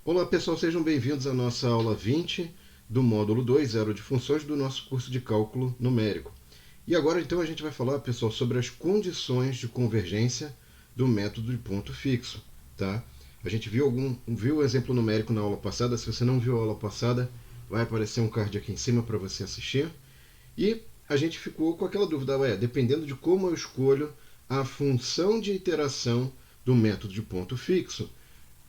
Olá pessoal, sejam bem-vindos à nossa aula 20 do módulo 2, Zero de Funções, do nosso curso de Cálculo Numérico. E agora então a gente vai falar, pessoal, sobre as condições de convergência do método de ponto fixo. Tá? A gente viu o exemplo numérico na aula passada. Se você não viu a aula passada, vai aparecer um card aqui em cima para você assistir. E a gente ficou com aquela dúvida, dependendo de como eu escolho a função de iteração do método de ponto fixo,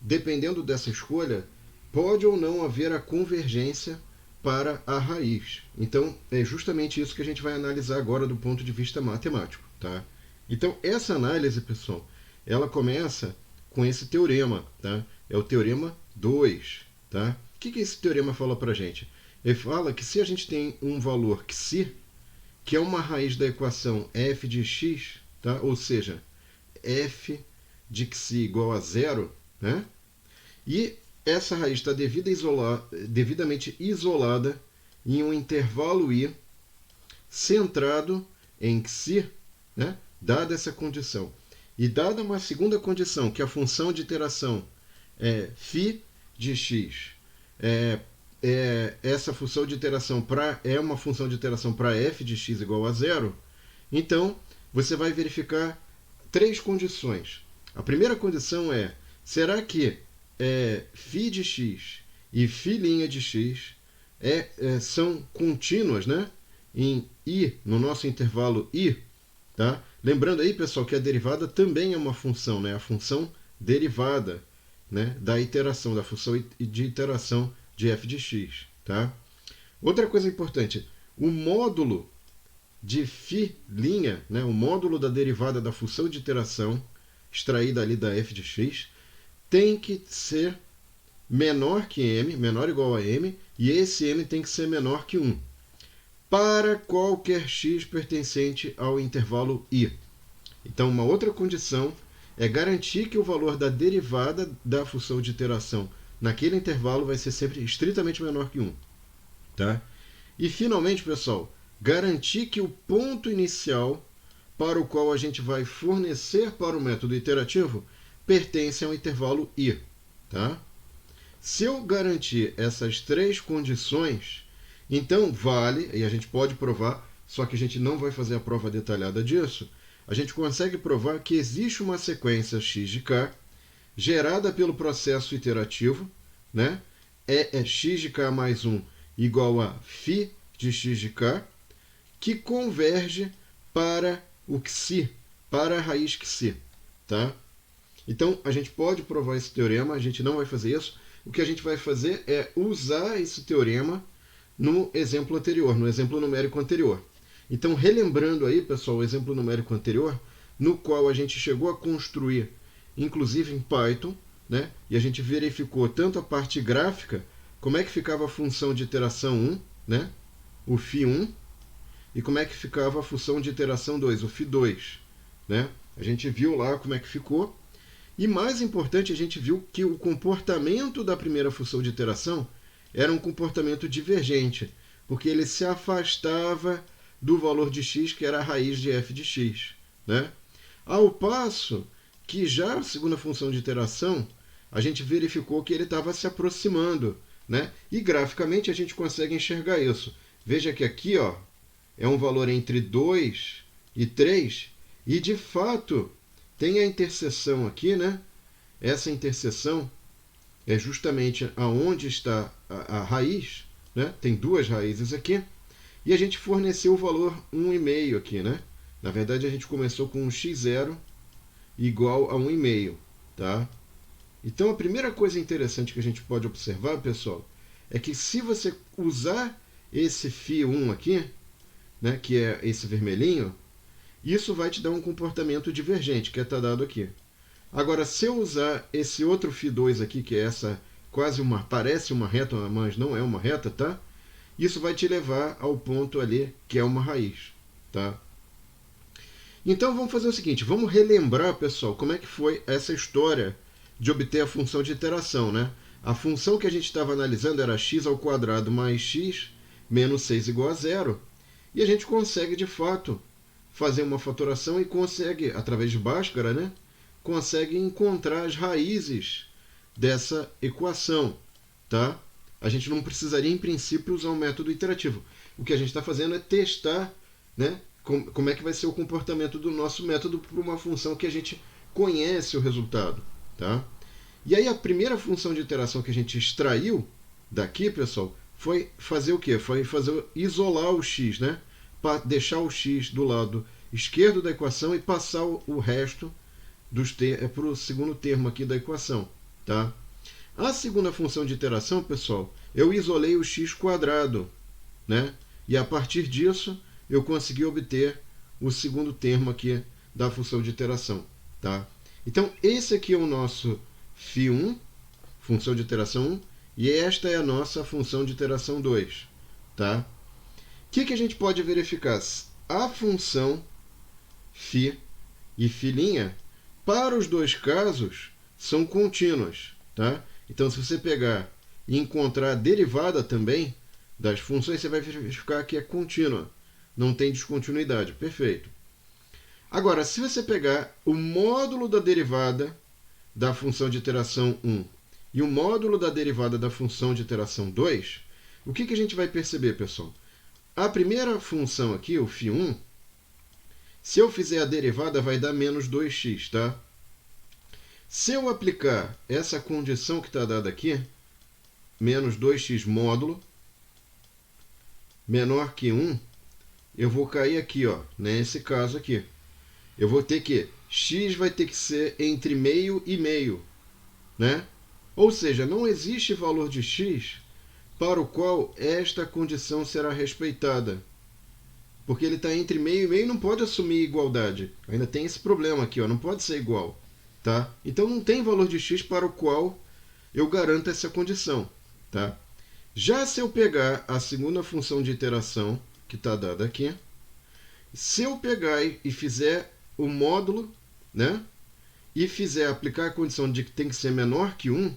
dependendo dessa escolha, pode ou não haver a convergência para a raiz. Então, é justamente isso que a gente vai analisar agora do ponto de vista matemático. Tá? Então, essa análise, pessoal, ela começa com esse teorema. Tá? É o teorema 2. Tá? O que esse teorema fala para a gente? Ele fala que se a gente tem um valor xi, que é uma raiz da equação f de x, tá? Ou seja, f de xi igual a zero, né? E essa raiz está devidamente isolada em um intervalo i centrado em xi, né? Dada essa condição. E dada uma segunda condição, que a função de iteração é φ de x, essa função de iteração é uma função de iteração para f de x igual a zero, então você vai verificar três condições. A primeira condição é, será que φ de x e φ' de x são contínuas, né? Em i, no nosso intervalo i. Tá? Lembrando aí, pessoal, que a derivada também é uma função, né? A função derivada, né? Da iteração, da função de iteração de f de x. Tá? Outra coisa importante, o módulo de φ', né? O módulo da derivada da função de iteração extraída ali da f de x, tem que ser menor que m, menor ou igual a m, e esse m tem que ser menor que 1, para qualquer x pertencente ao intervalo i. Então, uma outra condição é garantir que o valor da derivada da função de iteração naquele intervalo vai ser sempre estritamente menor que 1. Tá? E, finalmente, pessoal, garantir que o ponto inicial para o qual a gente vai fornecer para o método iterativo pertence ao intervalo i. Tá? Se eu garantir essas três condições, então vale, e a gente pode provar, só que a gente não vai fazer a prova detalhada disso, a gente consegue provar que existe uma sequência x de k gerada pelo processo iterativo, né? X de k mais 1 igual a φ de x de k, que converge para o xi, para a raiz xi. Tá? Então, a gente pode provar esse teorema, a gente não vai fazer isso. O que a gente vai fazer é usar esse teorema no exemplo anterior, no exemplo numérico anterior. Então, relembrando aí, pessoal, o exemplo numérico anterior, no qual a gente chegou a construir, inclusive em Python, né? E a gente verificou tanto a parte gráfica, como é que ficava a função de iteração 1, né? O φ1, e como é que ficava a função de iteração 2, o φ2. Né? A gente viu lá como é que ficou. E mais importante, a gente viu que o comportamento da primeira função de iteração era um comportamento divergente, porque ele se afastava do valor de x, que era a raiz de f de x. Né? Ao passo que já a segunda função de iteração, a gente verificou que ele estava se aproximando. Né? E graficamente a gente consegue enxergar isso. Veja que aqui, ó, é um valor entre 2 e 3, e de fato tem a interseção aqui, né? Essa interseção é justamente aonde está a raiz, né? Tem duas raízes aqui, e a gente forneceu o valor 1,5 aqui, né? Na verdade, a gente começou com um x0 igual a 1,5, tá? Então, a primeira coisa interessante que a gente pode observar, pessoal, é que se você usar esse φ1 aqui, né, que é esse vermelhinho, isso vai te dar um comportamento divergente, que está dado aqui. Agora, se eu usar esse outro φ2 aqui, que é essa parece uma reta, mas não é uma reta, tá? Isso vai te levar ao ponto ali, que é uma raiz, tá? Então, vamos fazer o seguinte, vamos relembrar, pessoal, como é que foi essa história de obter a função de iteração, né? A função que a gente estava analisando era x² mais x menos 6 igual a zero. E a gente consegue, de fato, fazer uma fatoração e consegue, através de Bhaskara, né, consegue encontrar as raízes dessa equação, tá? A gente não precisaria, em princípio, usar um método iterativo. O que a gente está fazendo é testar, né, como é que vai ser o comportamento do nosso método para uma função que a gente conhece o resultado, tá? E aí a primeira função de iteração que a gente extraiu daqui, pessoal, foi fazer o quê? Foi isolar o x, né? Para deixar o x do lado esquerdo da equação e passar o resto para o segundo termo aqui da equação, tá? A segunda função de iteração, pessoal, eu isolei o x quadrado, né? E a partir disso eu consegui obter o segundo termo aqui da função de iteração, tá? Então esse aqui é o nosso φ1, função de iteração 1, e esta é a nossa função de iteração 2, tá? O que a gente pode verificar? A função φ e φ', para os dois casos, são contínuas, tá? Então, se você pegar e encontrar a derivada também das funções, você vai verificar que é contínua, não tem descontinuidade. Perfeito. Agora, se você pegar o módulo da derivada da função de iteração 1 e o módulo da derivada da função de iteração 2, o que a gente vai perceber, pessoal? A primeira função aqui, o φ1, se eu fizer a derivada, vai dar menos 2x, tá? Se eu aplicar essa condição que está dada aqui, menos 2x módulo, menor que 1, eu vou cair aqui, ó, nesse caso aqui. Eu vou ter que, x vai ter que ser entre meio e meio, né? Ou seja, não existe valor de x para o qual esta condição será respeitada. Porque ele está entre meio e meio e não pode assumir igualdade. Ainda tem esse problema aqui, ó, não pode ser igual. Tá? Então não tem valor de x para o qual eu garanto essa condição. Tá? Já se eu pegar a segunda função de iteração, que está dada aqui, se eu pegar e fizer o módulo, né, e fizer aplicar a condição de que tem que ser menor que 1,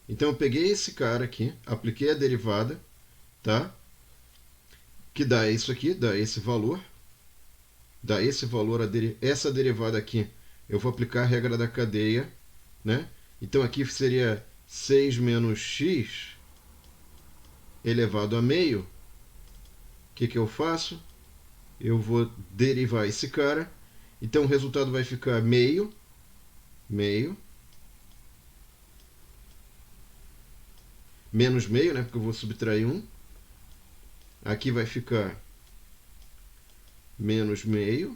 então eu peguei esse cara aqui, apliquei a derivada, tá? Que dá isso aqui, dá esse valor, essa derivada aqui, eu vou aplicar a regra da cadeia, né? Então aqui seria 6 menos x elevado a meio. O que eu faço? Eu vou derivar esse cara. Então o resultado vai ficar meio, menos meio, né? Porque eu vou subtrair 1. Aqui vai ficar menos meio.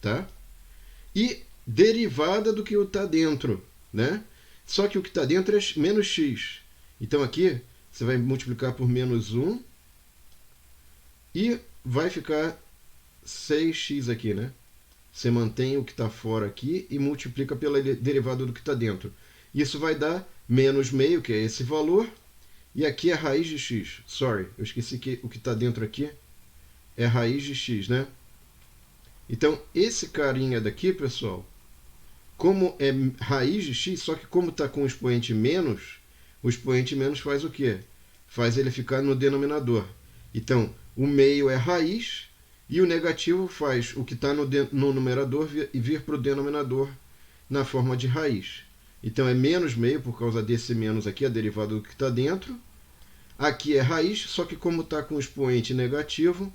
Tá? E derivada do que está dentro, né? Só que o que está dentro é menos x. Então aqui você vai multiplicar por menos 1 e vai ficar 6x aqui, né? Você mantém o que está fora aqui e multiplica pela derivada do que está dentro. Isso vai dar menos meio, que é esse valor, e aqui é a raiz de x. Sorry, eu esqueci que o que está dentro aqui é a raiz de x, né? Então, esse carinha daqui, pessoal, como é raiz de x, só que como está com o expoente menos, o expoente menos faz o quê? Faz ele ficar no denominador. Então, o meio é raiz e o negativo faz o que está no numerador vir para o denominador na forma de raiz. Então, é menos meio por causa desse menos aqui, a derivada do que está dentro. Aqui é raiz, só que como está com o expoente negativo,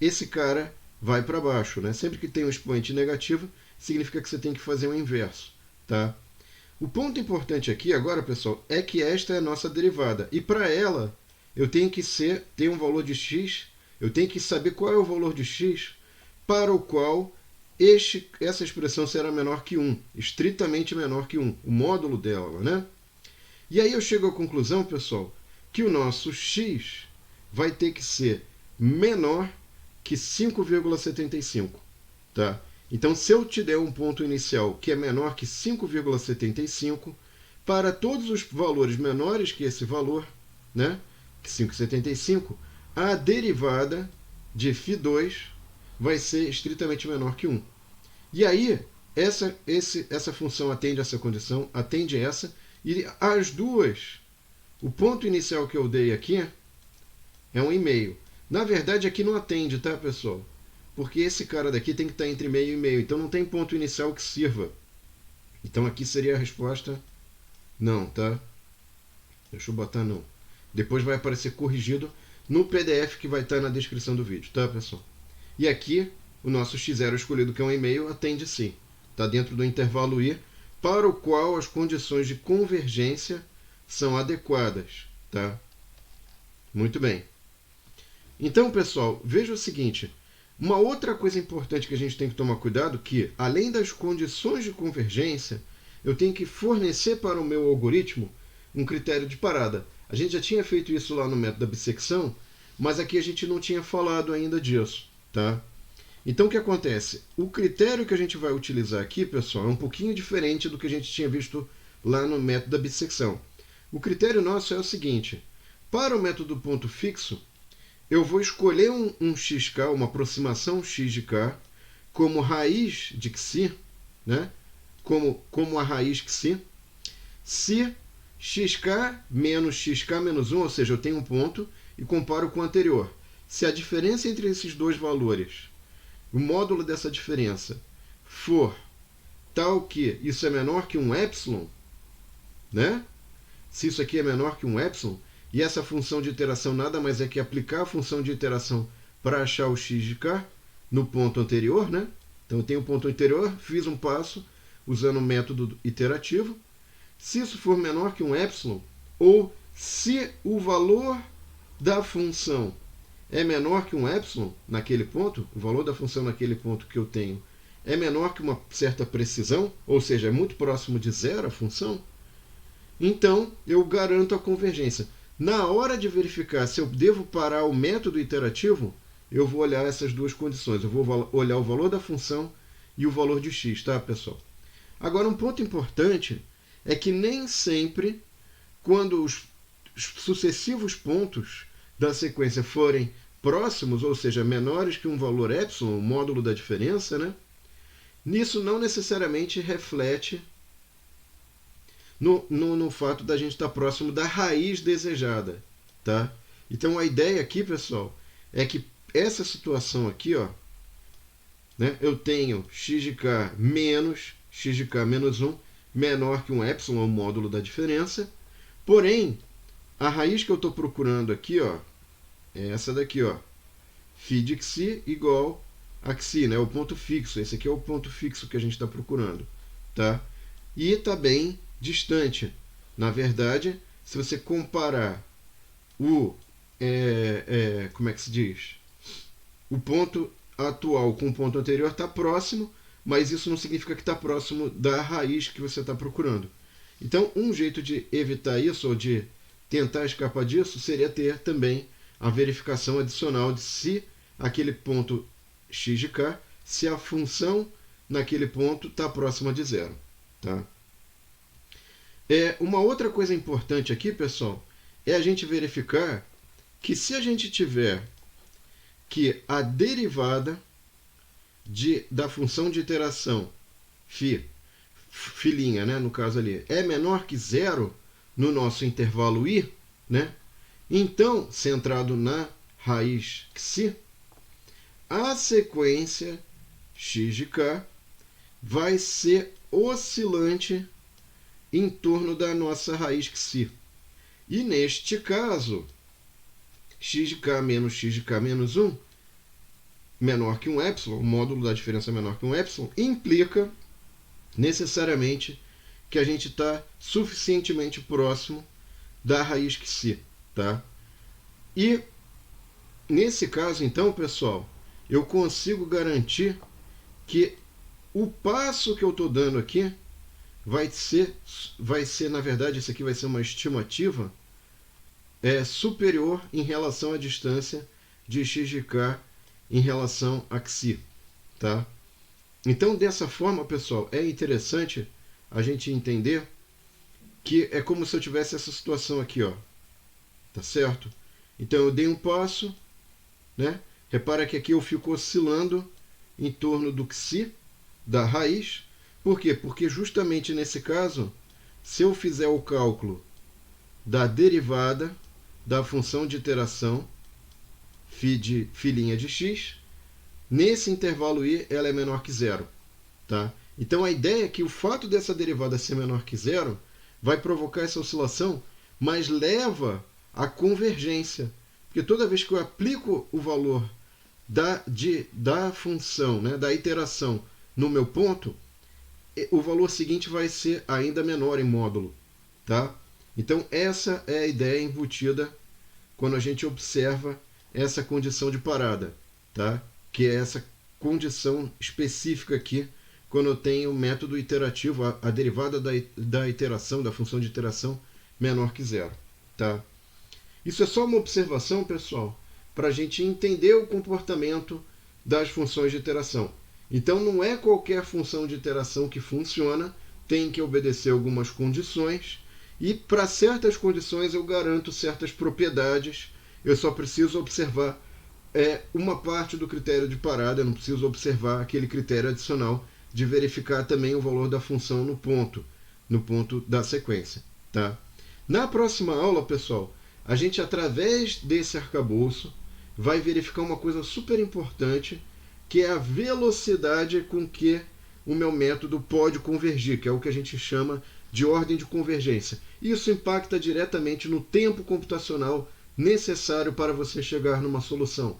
esse cara vai para baixo, né? Sempre que tem um expoente negativo, significa que você tem que fazer o inverso, tá? O ponto importante aqui agora, pessoal, é que esta é a nossa derivada. E para ela, eu tenho que ter um valor de x, eu tenho que saber qual é o valor de x para o qual essa expressão será menor que 1, estritamente menor que 1, o módulo dela, né? E aí eu chego à conclusão, pessoal, que o nosso x vai ter que ser menor que 5,75, tá? Então, se eu te der um ponto inicial que é menor que 5,75, para todos os valores menores que esse valor, né, que 5,75, a derivada de φ2 vai ser estritamente menor que 1. E aí, essa função atende essa condição, atende essa, e as duas, o ponto inicial que eu dei aqui é 1,5. Na verdade, aqui não atende, tá, pessoal? Porque esse cara daqui tem que estar entre meio e meio, então não tem ponto inicial que sirva. Então aqui seria a resposta não, tá? Deixa eu botar não. Depois vai aparecer corrigido no PDF que vai estar na descrição do vídeo, tá, pessoal? E aqui o nosso x0 escolhido, que é um e-mail, atende sim. Está dentro do intervalo I, para o qual as condições de convergência são adequadas, tá? Muito bem. Então, pessoal, veja o seguinte. Uma outra coisa importante que a gente tem que tomar cuidado, que além das condições de convergência, eu tenho que fornecer para o meu algoritmo um critério de parada. A gente já tinha feito isso lá no método da bissecção, mas aqui a gente não tinha falado ainda disso, tá? Então o que acontece? O critério que a gente vai utilizar aqui, pessoal, é um pouquinho diferente do que a gente tinha visto lá no método da bissecção. O critério nosso é o seguinte: para o método ponto fixo, eu vou escolher um xk, uma aproximação x de k, como raiz de xi, né? como a raiz xi, se xk menos 1, ou seja, eu tenho um ponto e comparo com o anterior. Se a diferença entre esses dois valores, o módulo dessa diferença, for tal que isso é menor que um epsilon, né? Se isso aqui é menor que um epsilon, e essa função de iteração nada mais é que aplicar a função de iteração para achar o x de k no ponto anterior, né? Então eu tenho o ponto anterior, fiz um passo usando o método iterativo. Se isso for menor que um epsilon, ou se o valor da função é menor que um epsilon naquele ponto, o valor da função naquele ponto que eu tenho é menor que uma certa precisão, ou seja, é muito próximo de zero a função, então eu garanto a convergência. Na hora de verificar se eu devo parar o método iterativo, eu vou olhar essas duas condições. Eu vou olhar o valor da função e o valor de x, tá, pessoal? Agora, um ponto importante é que nem sempre, quando os sucessivos pontos da sequência forem próximos, ou seja, menores que um valor epsilon, o módulo da diferença, né? Nisso não necessariamente reflete no fato da gente estar próximo da raiz desejada, tá? Então a ideia aqui, pessoal, é que essa situação aqui, ó, né, eu tenho x de k menos x de k menos 1 menor que um epsilon, o módulo da diferença, porém, a raiz que eu estou procurando aqui, ó, é essa daqui, ó, φ de xi igual a xi, né, o ponto fixo. Esse aqui é o ponto fixo que a gente está procurando, tá? E está bem distante. Na verdade, se você comparar como é que se diz? O ponto atual com o ponto anterior está próximo, mas isso não significa que está próximo da raiz que você está procurando. Então, um jeito de evitar isso, ou de tentar escapar disso, seria ter também a verificação adicional de se aquele ponto x de k, se a função naquele ponto está próxima de zero. Tá? Uma outra coisa importante aqui, pessoal, é a gente verificar que se a gente tiver que a derivada da função de iteração filhinha, né, no caso ali, é menor que zero no nosso intervalo I, né, então, centrado na raiz xi, a sequência x de k vai ser oscilante em torno da nossa raiz xi. E neste caso, x de k menos 1 menor que um epsilon, o módulo da diferença menor que um epsilon, implica necessariamente que a gente está suficientemente próximo da raiz xi. Tá? E nesse caso, então, pessoal, eu consigo garantir que o passo que eu estou dando aqui vai ser, na verdade, isso aqui vai ser uma estimativa superior em relação à distância de x de k em relação a xi. Tá? Então, dessa forma, pessoal, é interessante a gente entender que é como se eu tivesse essa situação aqui, ó. Tá certo? Então, eu dei um passo, né? Repara que aqui eu fico oscilando em torno do xi, da raiz. Por quê? Porque justamente nesse caso, se eu fizer o cálculo da derivada da função de iteração φ' de x, nesse intervalo I ela é menor que zero. Tá? Então a ideia é que o fato dessa derivada ser menor que zero vai provocar essa oscilação, mas leva à convergência. Porque toda vez que eu aplico o valor da função, né, da iteração no meu ponto, o valor seguinte vai ser ainda menor em módulo. Tá? Então essa é a ideia embutida quando a gente observa essa condição de parada, tá? Que é essa condição específica aqui quando eu tenho o método iterativo, a derivada da iteração, da função de iteração menor que zero. Tá? Isso é só uma observação, pessoal, para a gente entender o comportamento das funções de iteração. Então não é qualquer função de iteração que funciona, tem que obedecer algumas condições, e para certas condições eu garanto certas propriedades, eu só preciso observar uma parte do critério de parada, eu não preciso observar aquele critério adicional de verificar também o valor da função no ponto da sequência. Tá? Na próxima aula, pessoal, a gente, através desse arcabouço, vai verificar uma coisa super importante, que é a velocidade com que o meu método pode convergir, que é o que a gente chama de ordem de convergência. Isso impacta diretamente no tempo computacional necessário para você chegar numa solução.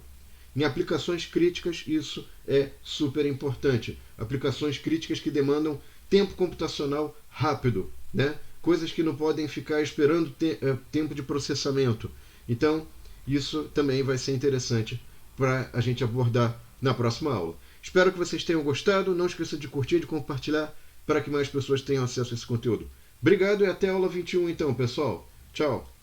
Em aplicações críticas, isso é super importante. Aplicações críticas que demandam tempo computacional rápido, né? Coisas que não podem ficar esperando tempo de processamento. Então, isso também vai ser interessante para a gente abordar na próxima aula. Espero que vocês tenham gostado. Não esqueça de curtir e de compartilhar para que mais pessoas tenham acesso a esse conteúdo. Obrigado e até a aula 21 então, pessoal. Tchau!